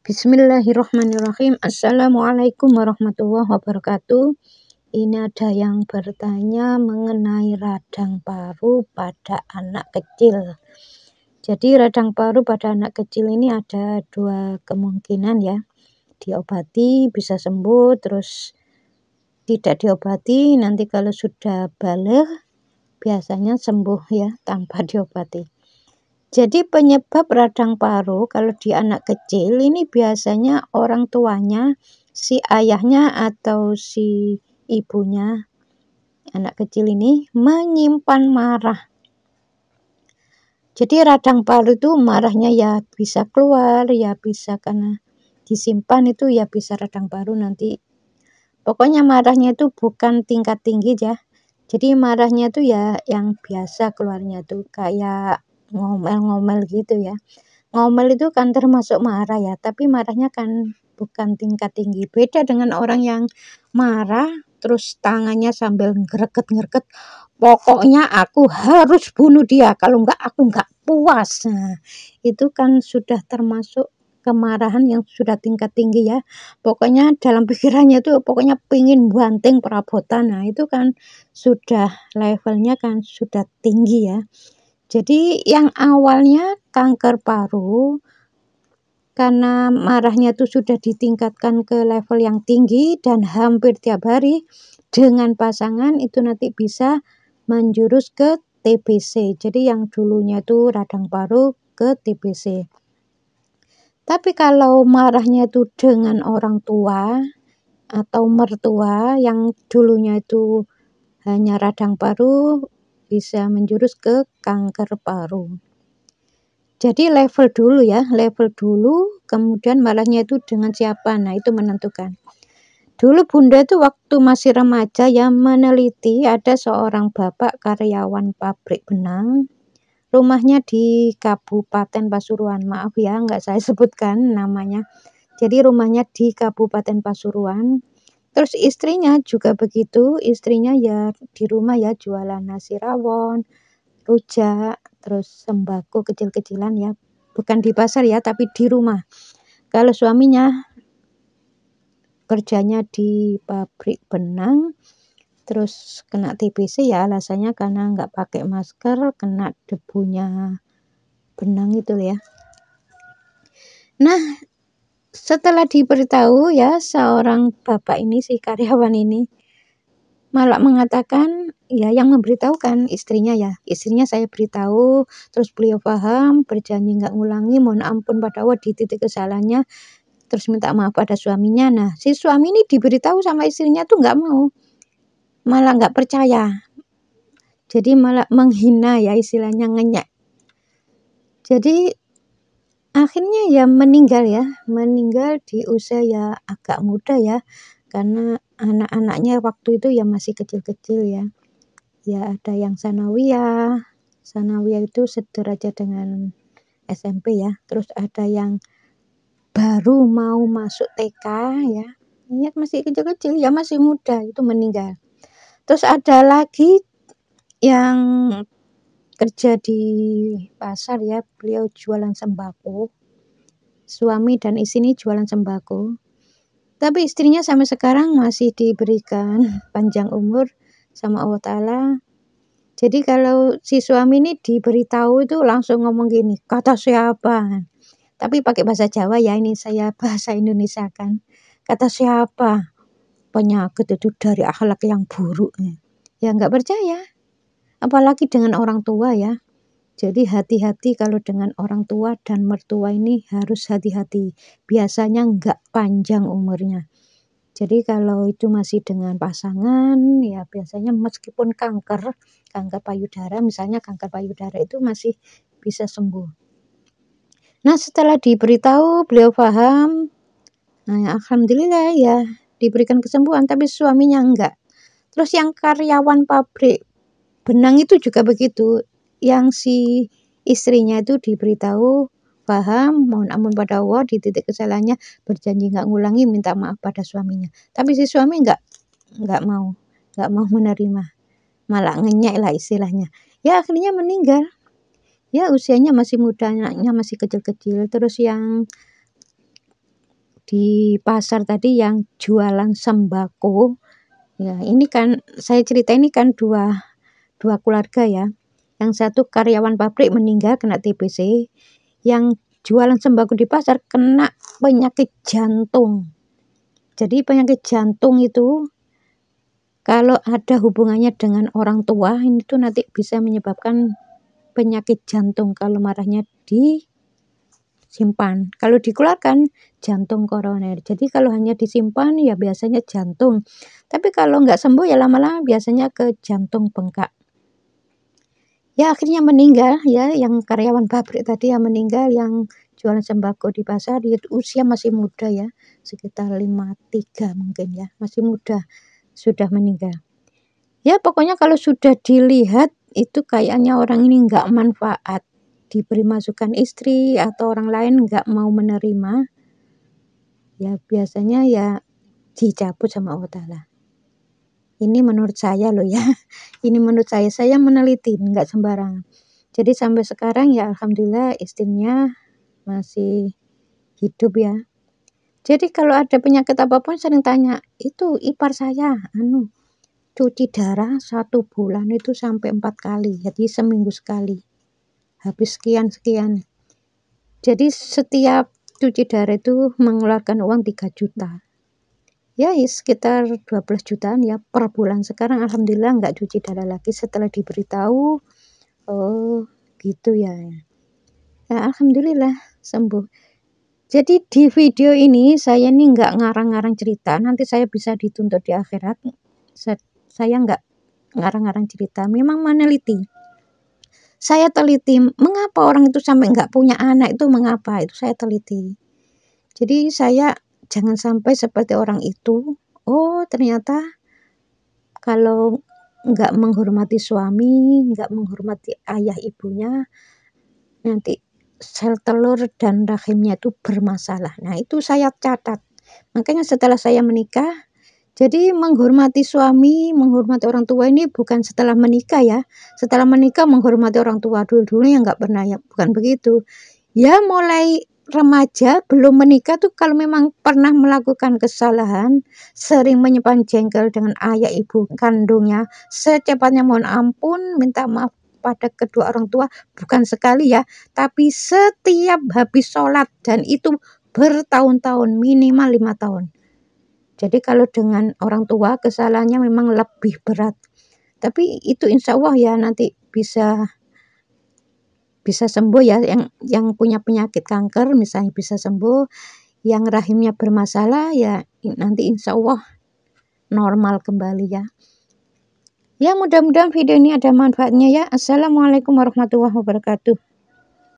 Bismillahirrahmanirrahim. Assalamualaikum warahmatullahi wabarakatuh. Ini ada yang bertanya mengenai radang paru pada anak kecil. Jadi radang paru pada anak kecil ini ada dua kemungkinan ya. Diobati bisa sembuh, terus tidak diobati nanti kalau sudah balik biasanya sembuh ya tanpa diobati. Jadi penyebab radang paru kalau di anak kecil ini biasanya orang tuanya, si ayahnya atau si ibunya anak kecil ini menyimpan marah. Jadi radang paru itu marahnya ya bisa keluar, ya bisa karena disimpan itu ya bisa radang paru nanti. Pokoknya marahnya itu bukan tingkat tinggi ya. Jadi marahnya itu ya yang biasa keluarnya tuh kayak ngomel-ngomel gitu ya. Ngomel itu kan termasuk marah ya, tapi marahnya kan bukan tingkat tinggi. Beda dengan orang yang marah terus tangannya sambil ngereket-ngereket, pokoknya aku harus bunuh dia, kalau enggak aku enggak puas. Nah, itu kan sudah termasuk kemarahan yang sudah tingkat tinggi ya. Pokoknya dalam pikirannya itu pokoknya pingin banting perabotan. Nah, itu kan sudah levelnya kan sudah tinggi ya. Jadi yang awalnya kanker paru karena marahnya itu sudah ditingkatkan ke level yang tinggi dan hampir tiap hari dengan pasangan itu nanti bisa menjurus ke TBC. Jadi yang dulunya itu radang paru ke TBC. Tapi kalau marahnya itu dengan orang tua atau mertua yang dulunya itu hanya radang paru bisa menjurus ke kanker paru. Jadi level dulu kemudian marahnya itu dengan siapa, nah itu menentukan. Dulu bunda itu waktu masih remaja ya meneliti ada seorang bapak karyawan pabrik benang, rumahnya di Kabupaten Pasuruan, maaf ya nggak saya sebutkan namanya. Jadi rumahnya di Kabupaten Pasuruan. Terus istrinya juga begitu, istrinya ya di rumah ya jualan nasi rawon, rujak, terus sembako kecil-kecilan ya, bukan di pasar ya tapi di rumah. Kalau suaminya kerjanya di pabrik benang terus kena TBC ya alasannya karena nggak pakai masker, kena debunya benang itu ya. Nah, setelah diberitahu ya seorang bapak ini, si karyawan ini malah mengatakan ya yang memberitahukan istrinya ya. Istrinya saya beritahu, terus beliau paham, berjanji nggak ngulangi, mohon ampun pada Allah di titik kesalahannya, terus minta maaf pada suaminya. Nah, si suami ini diberitahu sama istrinya tuh nggak mau, malah nggak percaya. Jadi malah menghina ya istilahnya, ngenyek. Jadi akhirnya ya meninggal di usia ya agak muda ya, karena anak-anaknya waktu itu ya masih kecil-kecil ya. Ya ada yang sanawiyah itu sederajat dengan SMP ya. Terus ada yang baru mau masuk TK ya. Ini masih kecil-kecil ya, masih muda itu meninggal. Terus ada lagi yang kerja di pasar ya, beliau jualan sembako. Suami dan istri ini jualan sembako. Tapi istrinya sampai sekarang masih diberikan panjang umur sama Allah Ta'ala. Jadi kalau si suami ini diberitahu itu langsung ngomong gini, kata siapa? Tapi pakai bahasa Jawa ya, ini saya bahasa Indonesia kan. Kata siapa? Penyakit itu dari akhlak yang buruk. Ya nggak percaya. Apalagi dengan orang tua ya. Jadi hati-hati kalau dengan orang tua dan mertua ini harus hati-hati. Biasanya nggak panjang umurnya. Jadi kalau itu masih dengan pasangan ya biasanya meskipun kanker payudara, misalnya kanker payudara itu masih bisa sembuh. Nah setelah diberitahu beliau paham, nah alhamdulillah ya diberikan kesembuhan, tapi suaminya enggak. Terus yang karyawan pabrik benang itu juga begitu, yang si istrinya itu diberitahu paham, mohon ampun pada Allah di titik kesalahannya, berjanji nggak ngulangi, minta maaf pada suaminya. Tapi si suami nggak mau menerima, malah ngenyek lah istilahnya. Ya akhirnya meninggal. Ya usianya masih muda, anaknya masih kecil-kecil. Terus yang di pasar tadi yang jualan sembako. Ya, ini kan saya cerita ini kan dua keluarga ya. Yang satu karyawan pabrik meninggal kena TBC, yang jualan sembako di pasar kena penyakit jantung. Jadi penyakit jantung itu kalau ada hubungannya dengan orang tua, ini tuh nanti bisa menyebabkan penyakit jantung kalau marahnya disimpan. Kalau dikeluarkan, jantung koroner. Jadi kalau hanya disimpan ya biasanya jantung. Tapi kalau nggak sembuh ya lama-lama biasanya ke jantung bengkak. Ya akhirnya meninggal ya, yang karyawan pabrik tadi yang meninggal, yang jualan sembako di pasar, dia usia masih muda ya, sekitar 53 mungkin ya, masih muda sudah meninggal. Ya pokoknya kalau sudah dilihat itu kayaknya orang ini nggak manfaat, diberi masukan istri atau orang lain nggak mau menerima, ya biasanya ya dicabut sama Allah Ta'ala. Ini menurut saya loh ya, ini menurut saya meneliti, nggak sembarangan. Jadi sampai sekarang ya alhamdulillah istrinya masih hidup ya. Jadi kalau ada penyakit apapun sering tanya, itu ipar saya cuci darah 1 bulan itu sampai 4 kali, jadi seminggu sekali. Habis sekian. Jadi setiap cuci darah itu mengeluarkan uang 3 juta. Ya sekitar 12 jutaan ya per bulan. Sekarang alhamdulillah nggak cuci darah lagi setelah diberitahu. Oh gitu ya. Ya alhamdulillah sembuh. Jadi di video ini saya nih nggak ngarang-ngarang cerita, nanti saya bisa dituntut di akhirat. Saya nggak ngarang-ngarang cerita, memang meneliti. Saya teliti mengapa orang itu sampai nggak punya anak, itu mengapa, itu saya teliti. Jadi saya jangan sampai seperti orang itu. Oh ternyata kalau nggak menghormati suami, nggak menghormati ayah ibunya, nanti sel telur dan rahimnya itu bermasalah. Nah itu saya catat. Makanya setelah saya menikah, jadi menghormati suami, menghormati orang tua ini bukan setelah menikah ya. Setelah menikah menghormati orang tua, dulu yang nggak pernah ya, bukan begitu. Ya mulai remaja belum menikah tuh kalau memang pernah melakukan kesalahan, sering menyimpan jengkel dengan ayah ibu kandungnya, secepatnya mohon ampun, minta maaf pada kedua orang tua, bukan sekali ya, tapi setiap habis sholat, dan itu bertahun-tahun, minimal 5 tahun. Jadi kalau dengan orang tua kesalahannya memang lebih berat, tapi itu insya Allah ya nanti bisa sembuh ya, yang punya penyakit kanker misalnya bisa sembuh, yang rahimnya bermasalah ya nanti insya Allah normal kembali ya. Ya mudah-mudahan video ini ada manfaatnya ya. Assalamualaikum warahmatullahi wabarakatuh.